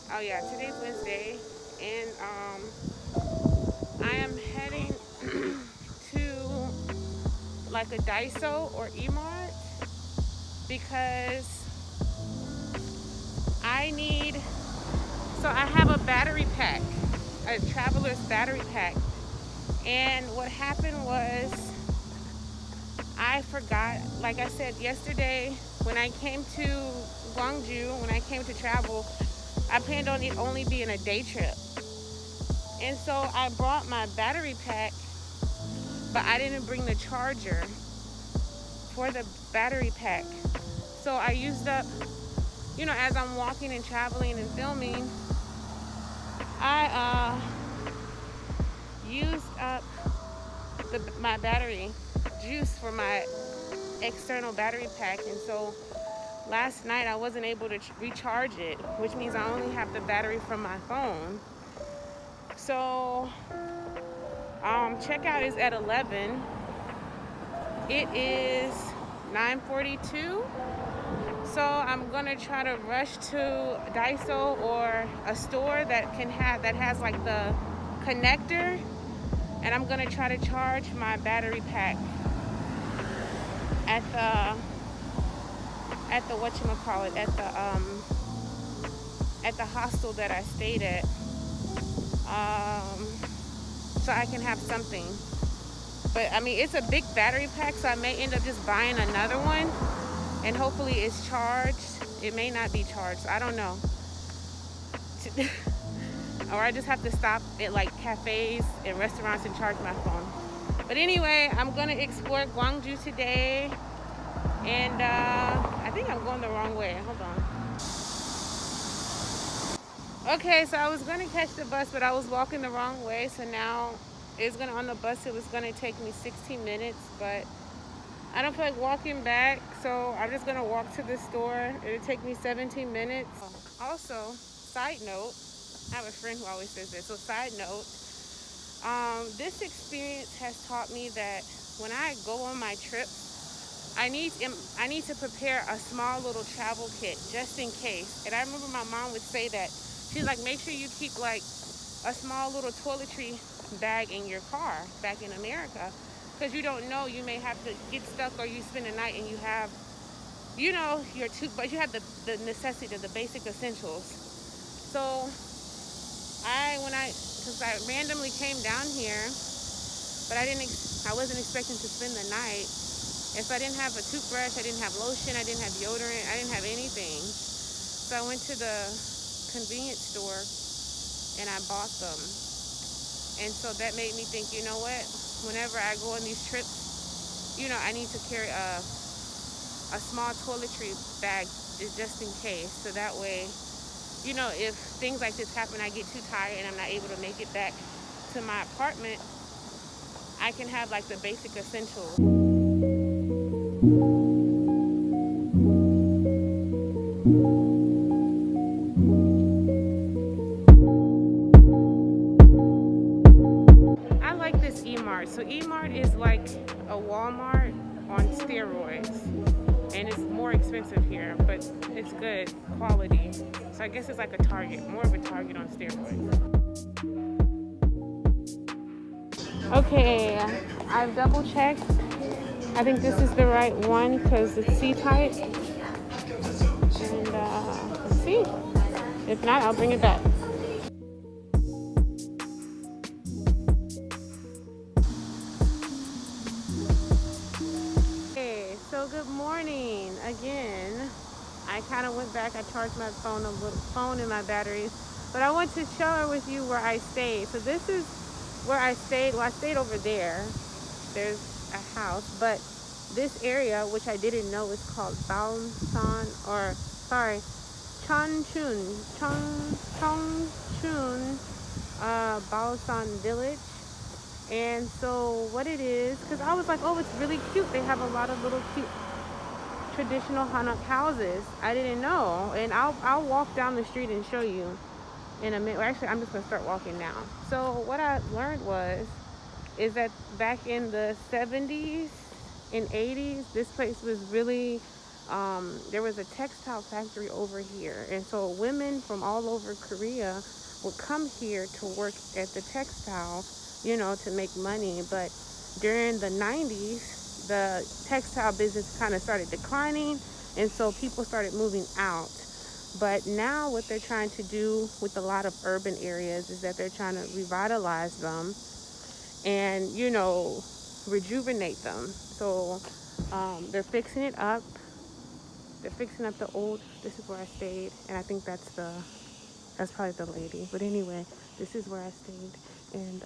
Oh yeah, today's Wednesday, and I am heading to like a Daiso or Emart because I need. So I have a battery pack, a traveler's battery pack, and what happened was I forgot. Like I said yesterday, when I came to Gwangju, when I came to travel, I planned on it only being a day trip. And so I brought my battery pack, but I didn't bring the charger for the battery pack. So I used up, as I'm walking and traveling and filming, I used up my battery juice for my external battery pack. And so last night I wasn't able to recharge it, which means I only have the battery from my phone. So checkout is at 11. It is 9:42. So I'm gonna try to rush to Daiso or a store that has like the connector, and I'm gonna try to charge my battery pack at the whatchamacallit, at the hostel that I stayed at, so I can have something. But I mean, it's a big battery pack, so I may end up just buying another one, and hopefully it's charged. It may not be charged. I don't know. Or I just have to stop at like cafes and restaurants and charge my phone. But anyway, I'm gonna explore Gwangju today, and I think I'm going the wrong way. Hold on. Okay, so I was gonna catch the bus, but I was walking the wrong way. So now on the bus. It was gonna take me 16 minutes, but I don't feel like walking back, so I'm just gonna walk to the store. It'll take me 17 minutes. Also, side note, I have a friend who always says this. So side note, this experience has taught me that when I go on my trips, I need to prepare a small little travel kit just in case. And I remember my mom would say that. She's like, make sure you keep like a small little toiletry bag in your car back in America, because you don't know, you may have to get stuck, or you spend the night and you have, your toothbrush. You have the necessity, the basic essentials. So because I randomly came down here, but I wasn't expecting to spend the night. And so I didn't have a toothbrush, I didn't have lotion, I didn't have deodorant, I didn't have anything. So I went to the convenience store and I bought them. And so that made me think, you know what? Whenever I go on these trips, I need to carry a small toiletry bag just in case. So that way, if things like this happen, I get too tired and I'm not able to make it back to my apartment, I can have like the basic essentials. I like this Emart. So Emart is like a Walmart on steroids, and it's more expensive here, but it's good quality. So I guess it's like a Target, more of a Target on steroids. Okay, I've double checked. I think this is the right one because it's C-type. And let's see. If not, I'll bring it back. Okay, so good morning again. I kind of went back. I charged my phone and my batteries, but I want to share with you where I stayed. So this is where I stayed. Well, I stayed over there. There's a house, but this area, which I didn't know, is called Chongchun, Baosan Village. And so what it is, because I was like, oh, it's really cute. They have a lot of little cute traditional Hanok houses. I didn't know, and I'll walk down the street and show you in a minute. Well, actually, I'm just gonna start walking now. So what I learned is that back in the 70s and 80s, this place was really there was a textile factory over here, and so women from all over Korea would come here to work at the textile, to make money. But during the 90s, the textile business kind of started declining, and so people started moving out. But now what they're trying to do with a lot of urban areas is that they're trying to revitalize them and, rejuvenate them. So they're fixing it up. They're fixing up the old. This is where I stayed, and I think that's probably the lady. But anyway, this is where I stayed, and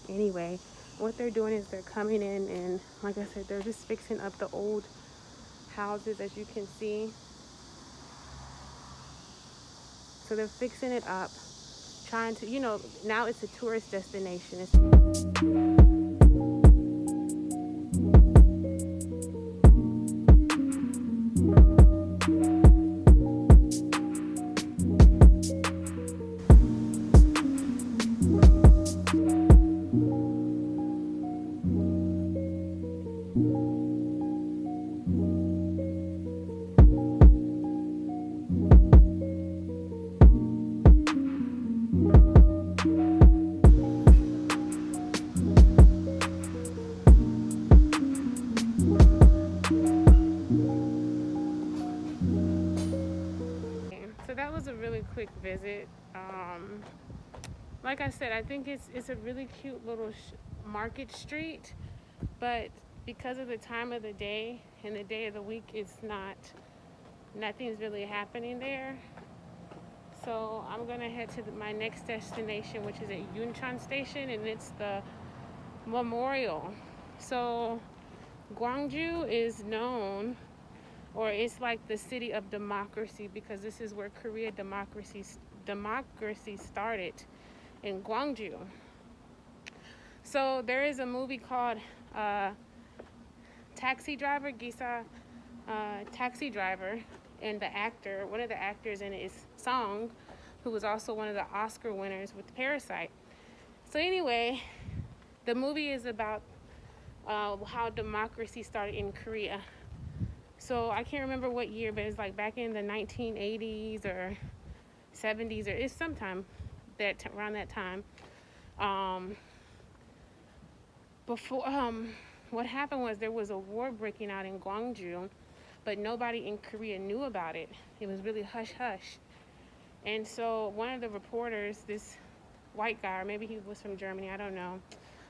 anyway, what they're doing is they're coming in, and like I said, they're just fixing up the old houses, as you can see. So they're fixing it up, trying to, now it's a tourist destination. So that was a really quick visit. Like I said, I think it's a really cute little market street, but because of the time of the day and the day of the week, nothing's really happening there. So I'm gonna head to my next destination, which is at Yuncheon Station, and it's the memorial. So Gwangju is known, or it's like the city of democracy, because this is where Korea democracy started, in Gwangju. So there is a movie called Taxi Driver, Gisa, Taxi Driver, and one of the actors in it is Song, who was also one of the Oscar winners with Parasite. So anyway, the movie is about how democracy started in Korea. So I can't remember what year, but it's like back in the 1980s or 70s, or it's sometime around that time. Before what happened was there was a war breaking out in Gwangju, but nobody in Korea knew about it. It was really hush hush. And so one of the reporters, this white guy, or maybe he was from Germany, I don't know.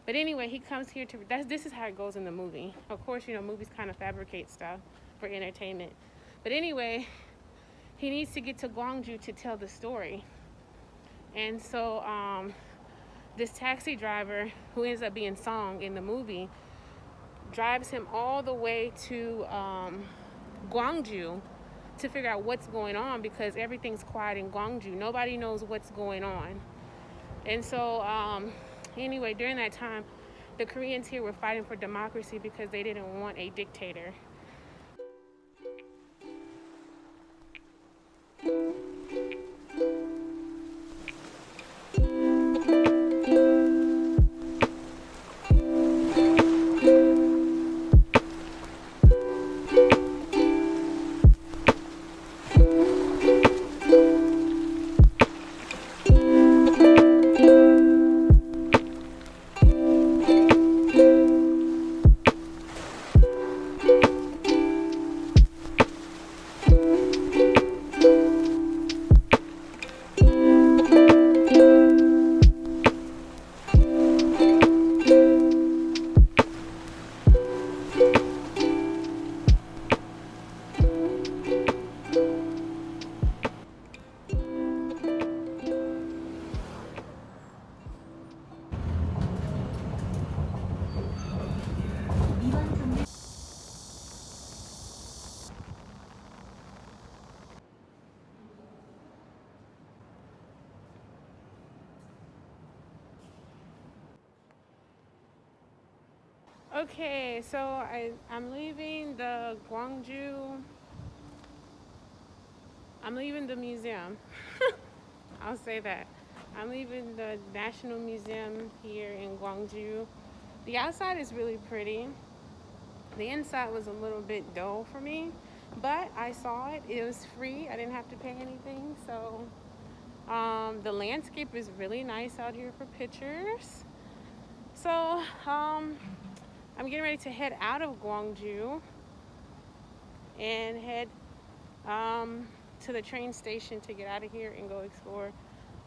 But anyway, he comes here this is how it goes in the movie. Of course, movies kind of fabricate stuff for entertainment. But anyway, he needs to get to Gwangju to tell the story. And so this taxi driver, who ends up being Song in the movie, drives him all the way to Gwangju to figure out what's going on, because everything's quiet in Gwangju. Nobody knows what's going on. And so anyway, during that time, the Koreans here were fighting for democracy because they didn't want a dictator. Okay, so I'm leaving the Gwangju. I'm leaving the museum. I'll say that. I'm leaving the National Museum here in Gwangju. The outside is really pretty. The inside was a little bit dull for me, but I saw it. It was free. I didn't have to pay anything. So the landscape is really nice out here for pictures. So I'm getting ready to head out of Gwangju and head to the train station to get out of here and go explore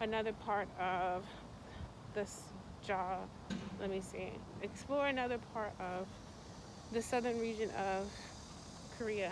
another part of this job. Let me see. Explore another part of the southern region of Korea.